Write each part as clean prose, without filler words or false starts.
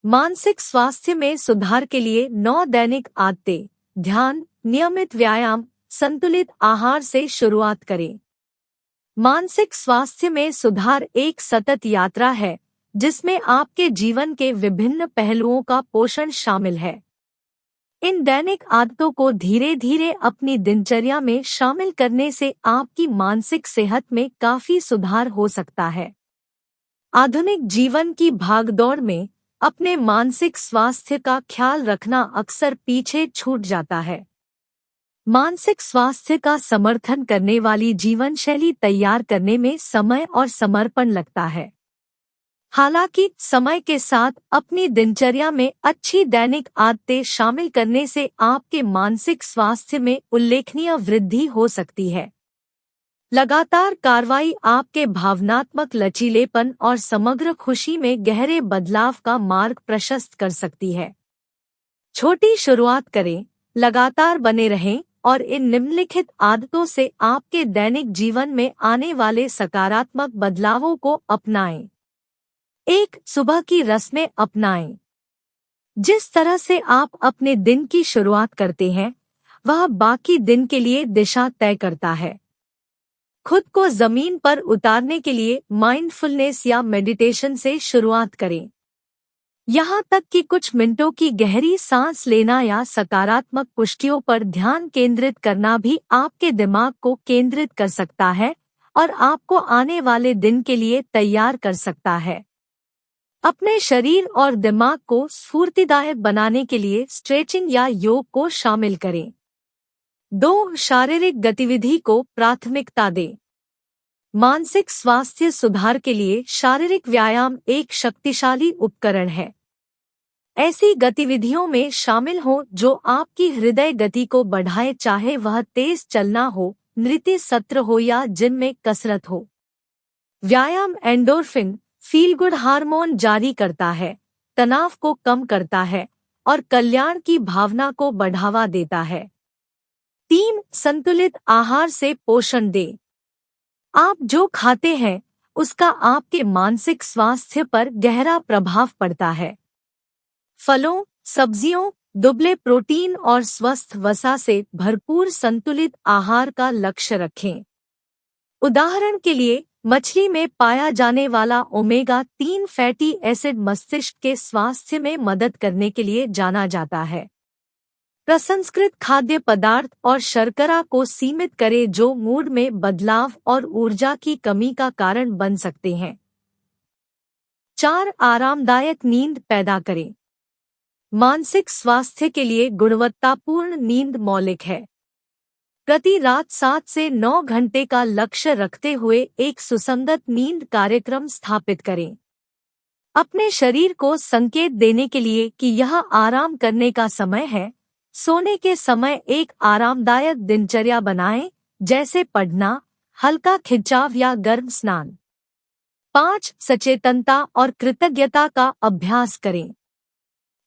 मानसिक स्वास्थ्य में सुधार के लिए 9 दैनिक आदतें। ध्यान, नियमित व्यायाम, संतुलित आहार से शुरुआत करें। मानसिक स्वास्थ्य में सुधार एक सतत यात्रा है जिसमें आपके जीवन के विभिन्न पहलुओं का पोषण शामिल है। इन दैनिक आदतों को धीरे धीरे अपनी दिनचर्या में शामिल करने से आपकी मानसिक सेहत में काफी सुधार हो सकता है। आधुनिक जीवन की भागदौड़ में अपने मानसिक स्वास्थ्य का ख्याल रखना अक्सर पीछे छूट जाता है। मानसिक स्वास्थ्य का समर्थन करने वाली जीवन शैली तैयार करने में समय और समर्पण लगता है। हालांकि समय के साथ अपनी दिनचर्या में अच्छी दैनिक आदतें शामिल करने से आपके मानसिक स्वास्थ्य में उल्लेखनीय वृद्धि हो सकती है। लगातार कार्रवाई आपके भावनात्मक लचीलेपन और समग्र खुशी में गहरे बदलाव का मार्ग प्रशस्त कर सकती है। छोटी शुरुआत करें, लगातार बने रहें और इन निम्नलिखित आदतों से आपके दैनिक जीवन में आने वाले सकारात्मक बदलावों को अपनाएं। 1. सुबह की रस्में अपनाएं। जिस तरह से आप अपने दिन की शुरुआत करते हैं, वह बाकी दिन के लिए दिशा तय करता है। खुद को जमीन पर उतारने के लिए माइंडफुलनेस या मेडिटेशन से शुरुआत करें। यहाँ तक कि कुछ मिनटों की गहरी सांस लेना या सकारात्मक पुष्टियों पर ध्यान केंद्रित करना भी आपके दिमाग को केंद्रित कर सकता है और आपको आने वाले दिन के लिए तैयार कर सकता है। अपने शरीर और दिमाग को स्फूर्तिदायक बनाने के लिए स्ट्रेचिंग या योग को शामिल करें। 2. शारीरिक गतिविधि को प्राथमिकता दें। मानसिक स्वास्थ्य सुधार के लिए शारीरिक व्यायाम एक शक्तिशाली उपकरण है। ऐसी गतिविधियों में शामिल हो जो आपकी हृदय गति को बढ़ाए, चाहे वह तेज चलना हो, नृत्य सत्र हो या जिम में कसरत हो। व्यायाम एंडोर्फिन, फील गुड हार्मोन जारी करता है, तनाव को कम करता है और कल्याण की भावना को बढ़ावा देता है। 3. संतुलित आहार से पोषण दें। आप जो खाते हैं उसका आपके मानसिक स्वास्थ्य पर गहरा प्रभाव पड़ता है। फलों, सब्जियों, दुबले प्रोटीन और स्वस्थ वसा से भरपूर संतुलित आहार का लक्ष्य रखें। उदाहरण के लिए, मछली में पाया जाने वाला ओमेगा 3 फैटी एसिड मस्तिष्क के स्वास्थ्य में मदद करने के लिए जाना जाता है। प्रसंस्कृत खाद्य पदार्थ और शर्करा को सीमित करें जो मूड में बदलाव और ऊर्जा की कमी का कारण बन सकते हैं। 4. आरामदायक नींद पैदा करें। मानसिक स्वास्थ्य के लिए गुणवत्तापूर्ण नींद मौलिक है। प्रति रात 7 से 9 घंटे का लक्ष्य रखते हुए एक सुसंगत नींद कार्यक्रम स्थापित करें। अपने शरीर को संकेत देने के लिए कि यह आराम करने का समय है, सोने के समय एक आरामदायक दिनचर्या बनाएं, जैसे पढ़ना, हल्का खिंचाव या गर्म स्नान। 5. सचेतनता और कृतज्ञता का अभ्यास करें।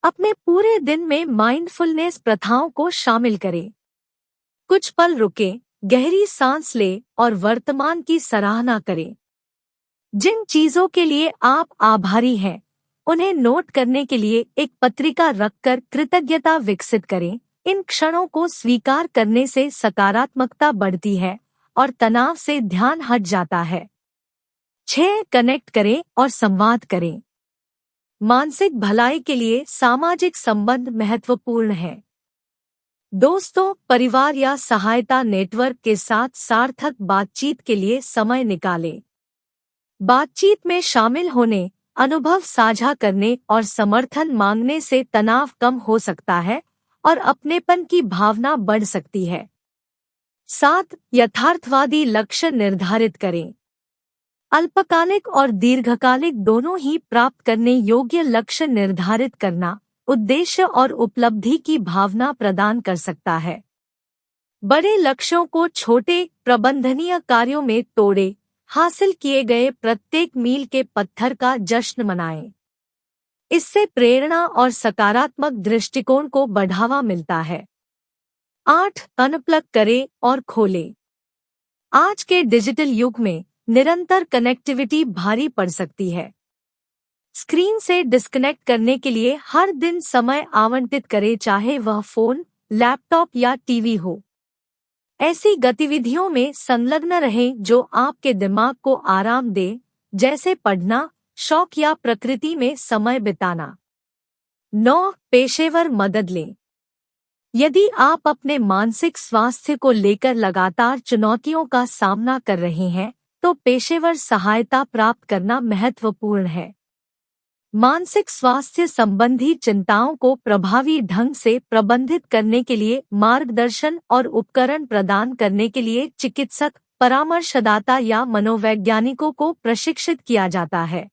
अपने पूरे दिन में माइंडफुलनेस प्रथाओं को शामिल करें। कुछ पल रुकें, गहरी सांस लें और वर्तमान की सराहना करें। जिन चीजों के लिए आप आभारी हैं, उन्हें नोट करने के लिए एक पत्रिका रखकर कृतज्ञता विकसित करें। इन क्षणों को स्वीकार करने से सकारात्मकता बढ़ती है और तनाव से ध्यान हट जाता है। 6. कनेक्ट करें और संवाद करें। मानसिक भलाई के लिए सामाजिक संबंध महत्वपूर्ण है। दोस्तों, परिवार या सहायता नेटवर्क के साथ सार्थक बातचीत के लिए समय निकालें। बातचीत में शामिल होने, अनुभव साझा करने और समर्थन मांगने से तनाव कम हो सकता है और अपनेपन की भावना बढ़ सकती है। 7. यथार्थवादी लक्ष्य निर्धारित करें। अल्पकालिक और दीर्घकालिक दोनों ही प्राप्त करने योग्य लक्ष्य निर्धारित करना उद्देश्य और उपलब्धि की भावना प्रदान कर सकता है। बड़े लक्ष्यों को छोटे, प्रबंधनीय कार्यों में तोड़ें। हासिल किए गए प्रत्येक मील के पत्थर का जश्न मनाएं। इससे प्रेरणा और सकारात्मक दृष्टिकोण को बढ़ावा मिलता है। 8. अनप्लग करें और खोलें। आज के डिजिटल युग में निरंतर कनेक्टिविटी भारी पड़ सकती है। स्क्रीन से डिस्कनेक्ट करने के लिए हर दिन समय आवंटित करें, चाहे वह फोन, लैपटॉप या टीवी हो। ऐसी गतिविधियों में संलग्न रहें जो आपके दिमाग को आराम दे, जैसे पढ़ना, शौक या प्रकृति में समय बिताना। 9. पेशेवर मदद लें। यदि आप अपने मानसिक स्वास्थ्य को लेकर लगातार चुनौतियों का सामना कर रहे हैं, तो पेशेवर सहायता प्राप्त करना महत्वपूर्ण है। मानसिक स्वास्थ्य संबंधी चिंताओं को प्रभावी ढंग से प्रबंधित करने के लिए मार्गदर्शन और उपकरण प्रदान करने के लिए चिकित्सक, परामर्शदाता या मनोवैज्ञानिकों को प्रशिक्षित किया जाता है।